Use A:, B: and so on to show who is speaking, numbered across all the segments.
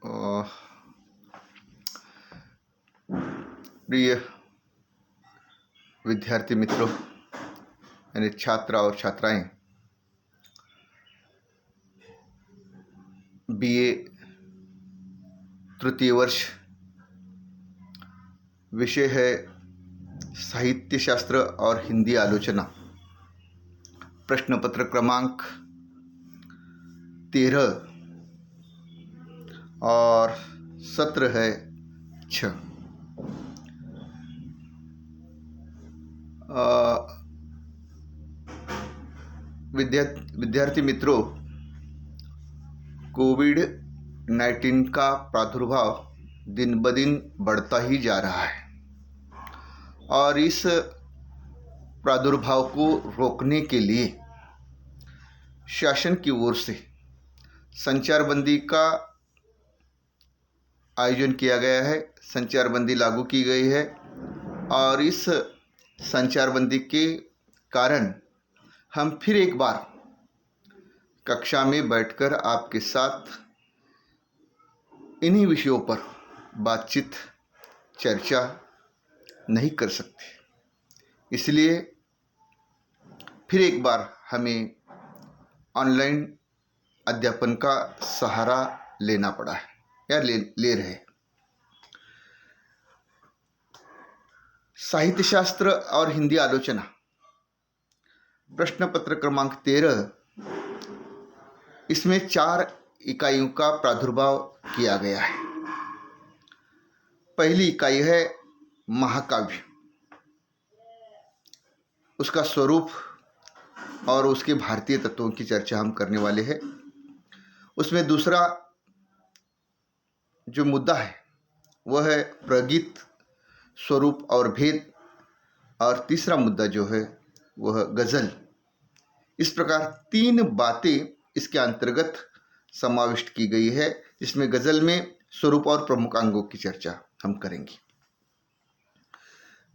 A: अ, प्रिय विद्यार्थी मित्रों यानी छात्र और छात्राएं, बीए तृतीय वर्ष, विषय है साहित्य शास्त्र और हिंदी आलोचना। प्रश्न पत्र क्रमांक 13 और सत्र है 6। विद्यार्थी मित्रों, कोविड-19 का प्रादुर्भाव दिन ब दिन बढ़ता ही जा रहा है और इस प्रादुर्भाव को रोकने के लिए शासन की ओर से संचारबंदी का आयोजन किया गया है। संचारबंदी लागू की गई है और इस संचारबंदी के कारण हम फिर एक बार कक्षा में बैठकर आपके साथ इन्हीं विषयों पर बातचीत चर्चा नहीं कर सकते। इसलिए फिर एक बार हमें ऑनलाइन अध्यापन का सहारा लेना पड़ा है या ले रहे हैं। साहित्य शास्त्र और हिंदी आलोचना, प्रश्न पत्र क्रमांक 13, इसमें 4 इकाइयों का प्रादुर्भाव किया गया है। पहली इकाई है महाकाव्य, उसका स्वरूप और उसके भारतीय तत्वों की चर्चा हम करने वाले हैं। उसमें दूसरा जो मुद्दा है वह है प्रगीत, स्वरूप और भेद, और तीसरा मुद्दा जो है वह गज़ल। इस प्रकार 3 बातें इसके अंतर्गत समाविष्ट की गई है, जिसमें गज़ल में स्वरूप और प्रमुख अंगों की चर्चा हम करेंगे।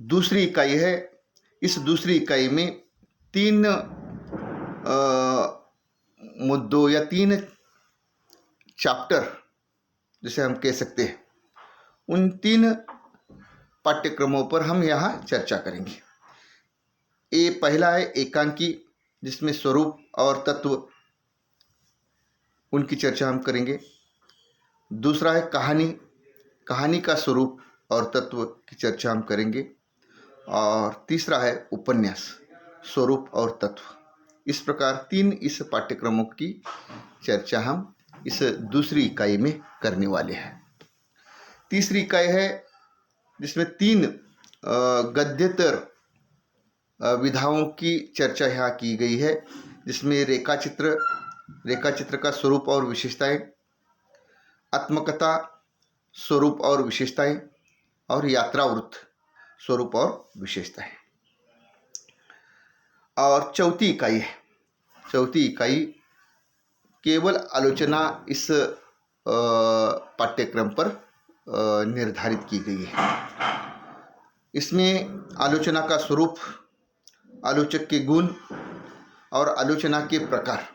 A: दूसरी इकाई है, इस दूसरी इकाई में 3 मुद्दों या 3 चैप्टर जिसे हम कह सकते हैं, उन 3 पाठ्यक्रमों पर हम यहाँ चर्चा करेंगे। ये पहला है एकांकी, जिसमें स्वरूप और तत्व उनकी चर्चा हम करेंगे। दूसरा है कहानी, कहानी का स्वरूप और तत्व की चर्चा हम करेंगे। और तीसरा है उपन्यास, स्वरूप और तत्व। इस प्रकार 3 इस पाठ्यक्रमों की चर्चा हम इस दूसरी इकाई में करने वाले हैं। तीसरी इकाई है जिसमें 3 गद्येतर विधाओं की चर्चा यहाँ की गई है, जिसमें रेखाचित्र का स्वरूप और विशेषताएं, आत्मकथा, स्वरूप और विशेषताएं, और यात्रावृत्त, स्वरूप और विशेषताएं। और चौथी इकाई केवल आलोचना इस पाठ्यक्रम पर निर्धारित की गई है। इसमें आलोचना का स्वरूप, आलोचक के गुण और आलोचना के प्रकार,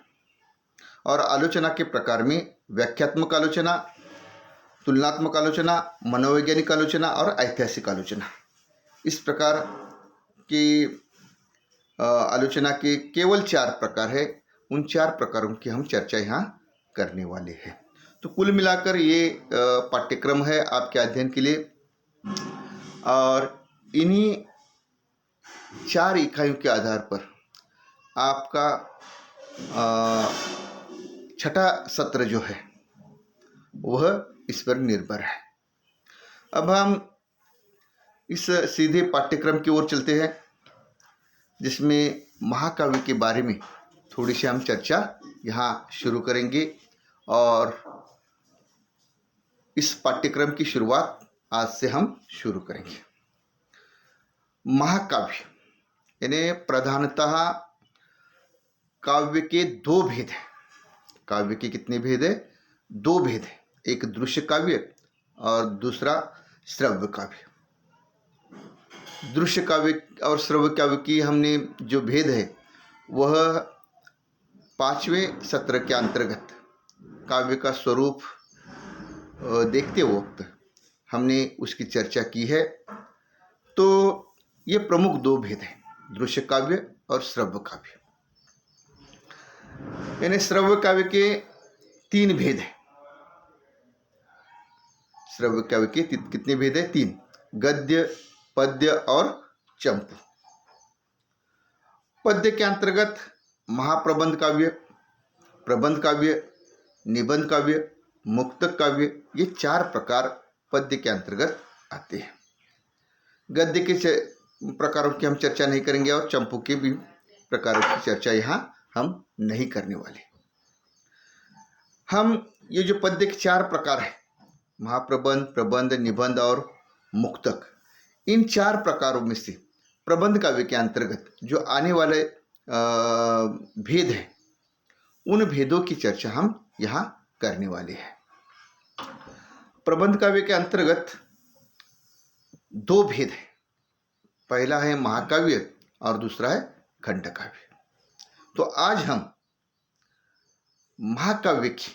A: और आलोचना के प्रकार में व्याख्यात्मक आलोचना, तुलनात्मक आलोचना, मनोवैज्ञानिक आलोचना और ऐतिहासिक आलोचना, इस प्रकार की आलोचना के केवल 4 प्रकार है। उन 4 प्रकारों की हम चर्चा यहाँ करने वाले हैं। तो कुल मिलाकर ये पाठ्यक्रम है आपके अध्ययन के लिए, और इन्हीं 4 इकाइयों के आधार पर आपका 6ठा सत्र जो है वह इस पर निर्भर है। अब हम इस सीधे पाठ्यक्रम की ओर चलते हैं, जिसमें महाकाव्य के बारे में थोड़ी सी हम चर्चा यहाँ शुरू करेंगे। और इस पाठ्यक्रम की शुरुआत आज से हम शुरू करेंगे। महाकाव्य यानी प्रधानतः काव्य के 2 भेद हैं। काव्य के कितने भेद है? 2 भेद है, एक दृश्य काव्य और दूसरा श्रव्य काव्य। दृश्य काव्य और श्रव्य काव्य की हमने जो भेद है वह 5वें सत्र के अंतर्गत काव्य का स्वरूप, देखते वक्त हमने उसकी चर्चा की है। तो ये प्रमुख दो भेद हैं, दृश्य काव्य और श्रव्य काव्य। यानी श्रव्य काव्य के तीन भेद हैं। श्रव्य काव्य के कितने भेद हैं? तीन, गद्य, पद्य और चंपू। पद्य के अंतर्गत महाप्रबंध काव्य, प्रबंध काव्य, निबंध काव्य, मुक्तक काव्य, ये चार प्रकार पद्य के अंतर्गत आते हैं। गद्य के प्रकारों की हम चर्चा नहीं करेंगे और चंपू के भी प्रकारों की चर्चा यहाँ हम नहीं करने वाले। हम ये जो पद्य के चार प्रकार है, महाप्रबंध, प्रबंध, निबंध और मुक्तक, इन चार प्रकारों में से प्रबंध काव्य के अंतर्गत जो आने वाले भेद हैं, उन भेदों की चर्चा हम यहाँ करने वाले हैं। प्रबंध काव्य के अंतर्गत दो भेद हैं, पहला है महाकाव्य और दूसरा है खंड काव्य। तो आज हम महाकाव्य की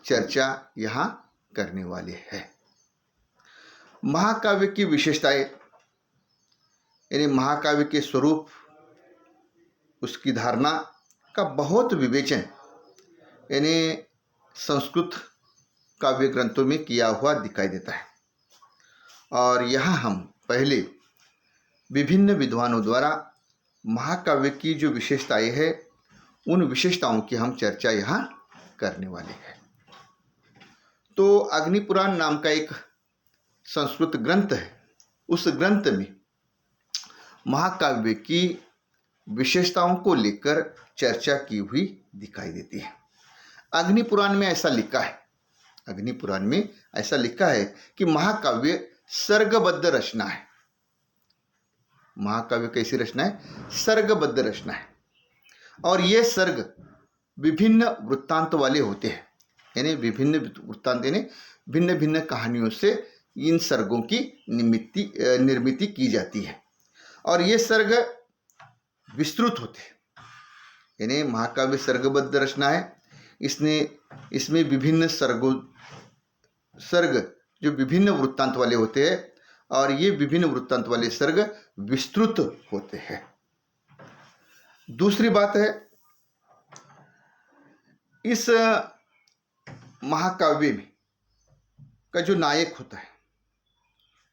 A: चर्चा यहाँ करने वाले हैं। महाकाव्य की विशेषताएं, यानी महाकाव्य के स्वरूप, उसकी धारणा का बहुत विवेचन यानी संस्कृत काव्य ग्रंथों में किया हुआ दिखाई देता है। और यहाँ हम पहले विभिन्न विद्वानों द्वारा महाकाव्य की जो विशेषताएं हैं, उन विशेषताओं की हम चर्चा यहाँ करने वाले हैं। तो अग्निपुराण नाम का एक संस्कृत ग्रंथ है, उस ग्रंथ में महाकाव्य की विशेषताओं को लेकर चर्चा की हुई दिखाई देती है। अग्निपुराण में ऐसा लिखा है, अग्निपुराण में ऐसा लिखा है कि महाकाव्य सर्गबद्ध रचना है। महाकाव्य कैसी रचना है? सर्गबद्ध रचना है। और ये सर्ग विभिन्न वृत्तांत वाले होते हैं, यानी विभिन्न वृत्तांत यानी भिन्न भिन्न कहानियों से इन सर्गों की निर्मिति की जाती है। और ये सर्ग विस्तृत होते हैं, यानी महाकाव्य सर्गबद्ध रचना है। इसमें विभिन्न सर्ग जो विभिन्न वृत्तांत वाले होते हैं, और ये विभिन्न वृत्तांत वाले सर्ग विस्तृत होते हैं। दूसरी बात है, इस महाकाव्य में का जो नायक होता है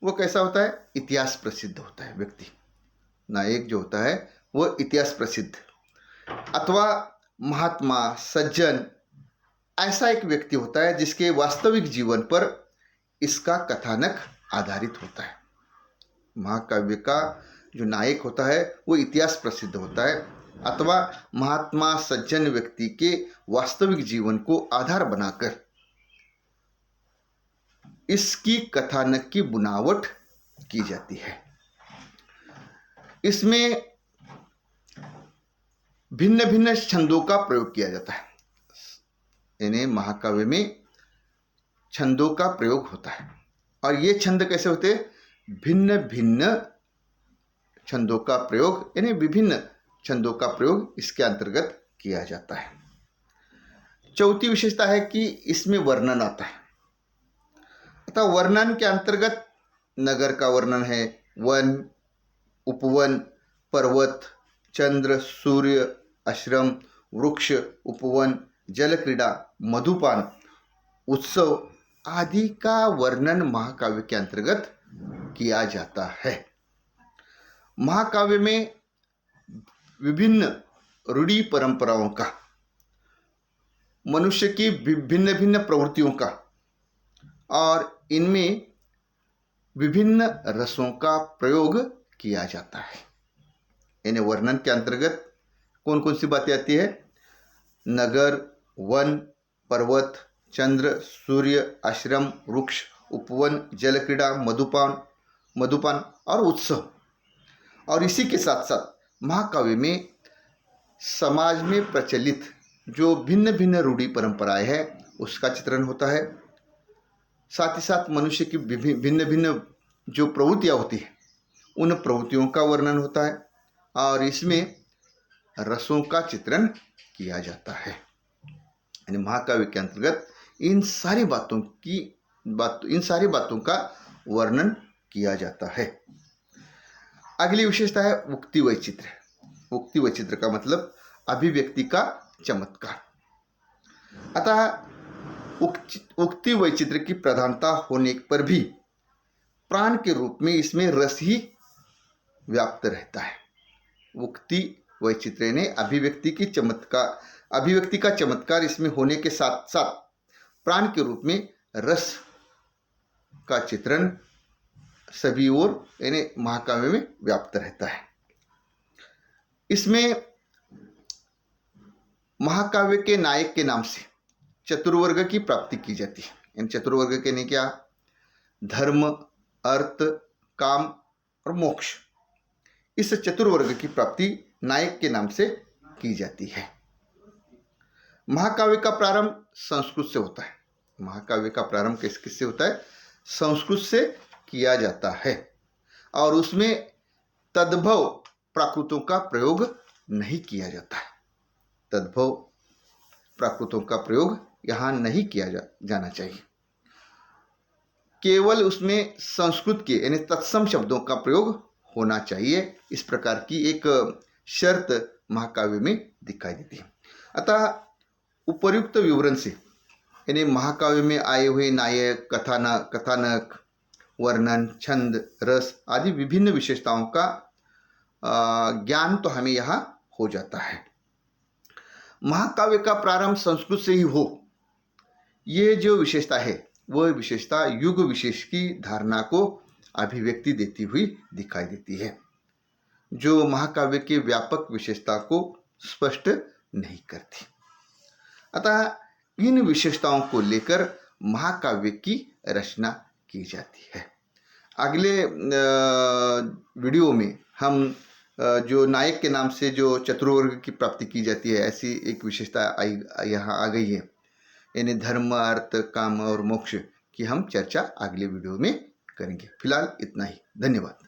A: वो कैसा होता है? इतिहास प्रसिद्ध होता है व्यक्ति। नायक जो होता है वो इतिहास प्रसिद्ध अथवा महात्मा, सज्जन, ऐसा एक व्यक्ति होता है जिसके वास्तविक जीवन पर इसका कथानक आधारित होता है। महाकाव्य का जो नायक होता है वो इतिहास प्रसिद्ध होता है अथवा महात्मा, सज्जन व्यक्ति के वास्तविक जीवन को आधार बनाकर इसकी कथानक की बुनावट की जाती है। इसमें भिन्न भिन्न छंदों का प्रयोग किया जाता है, यानी महाकाव्य में छंदों का प्रयोग होता है। और ये छंद कैसे होते हैं? भिन्न भिन्न छंदों का प्रयोग, यानी विभिन्न छंदों का प्रयोग इसके अंतर्गत किया जाता है। चौथी विशेषता है कि इसमें वर्णन आता है। अतः वर्णन के अंतर्गत नगर का वर्णन है, वन, उपवन, पर्वत, चंद्र, सूर्य, आश्रम, वृक्ष, उपवन, जल क्रीड़ा, मधुपान, उत्सव आदि का वर्णन महाकाव्य के अंतर्गत किया जाता है। महाकाव्य में विभिन्न रूढ़ि परंपराओं का, मनुष्य की भिन्न भिन्न प्रवृत्तियों का और इनमें विभिन्न रसों का प्रयोग किया जाता है। यानी वर्णन के अंतर्गत कौन कौन सी बातें आती है? नगर, वन, पर्वत, चंद्र, सूर्य, आश्रम, वृक्ष, उपवन, जल क्रीड़ा, मधुपान और उत्सव। और इसी के साथ साथ महाकाव्य में समाज में प्रचलित जो भिन्न भिन्न रूढ़ि परंपराएं हैं उसका चित्रण होता है। साथ ही साथ मनुष्य की भिन्न भिन्न जो प्रवृत्तियाँ होती हैं उन प्रवृत्तियों का वर्णन होता है और इसमें रसों का चित्रण किया जाता है। यानी महाकाव्य के अंतर्गत इन सारी बातों का वर्णन किया जाता है। अगली विशेषता है उक्ति वैचित्र्य। उक्ति वैचित्र्य का मतलब अभिव्यक्ति का चमत्कार। अतः उक्ति वैचित्र्य की प्रधानता होने पर भी प्राण के रूप में इसमें रस ही व्याप्त रहता है। उक्ति वैचित्र्य ने अभिव्यक्ति का चमत्कार इसमें होने के साथ साथ प्राण के रूप में रस का चित्रण सभी ओर यानी महाकाव्य में व्याप्त रहता है। इसमें महाकाव्य के नायक के नाम से चतुर्वर्ग की प्राप्ति की जाती है। इन चतुर्वर्ग के ने क्या? धर्म, अर्थ, काम और मोक्ष। इस चतुर्वर्ग की प्राप्ति नायक के नाम से की जाती है। महाकाव्य का प्रारंभ संस्कृत से होता है। महाकाव्य का प्रारंभ किससे होता है? संस्कृत से किया जाता है और उसमें तद्भव प्राकृतों का प्रयोग नहीं किया जाता है। तद्भव प्राकृतों का प्रयोग यहाँ नहीं किया जाना चाहिए। केवल उसमें संस्कृत के यानी तत्सम शब्दों का प्रयोग होना चाहिए। इस प्रकार की एक शर्त महाकाव्य में दिखाई देती है। अतः उपर्युक्त विवरण से यानी महाकाव्य में आए हुए नायक, कथानक, वर्णन, छंद, रस आदि विभिन्न विशेषताओं का ज्ञान तो हमें यहाँ हो जाता है। महाकाव्य का प्रारंभ संस्कृत से ही हो, ये जो विशेषता है वह विशेषता युग विशेष की धारणा को अभिव्यक्ति देती हुई दिखाई देती है, जो महाकाव्य की व्यापक विशेषता को स्पष्ट नहीं करती। अतः इन विशेषताओं को लेकर महाकाव्य की रचना की जाती है। अगले वीडियो में हम जो नायक के नाम से जो चतुर्वर्ग की प्राप्ति की जाती है, ऐसी एक विशेषता यहाँ आ गई है, यानी धर्म, अर्थ, काम और मोक्ष की हम चर्चा अगले वीडियो में करेंगे। फिलहाल इतना ही। धन्यवाद।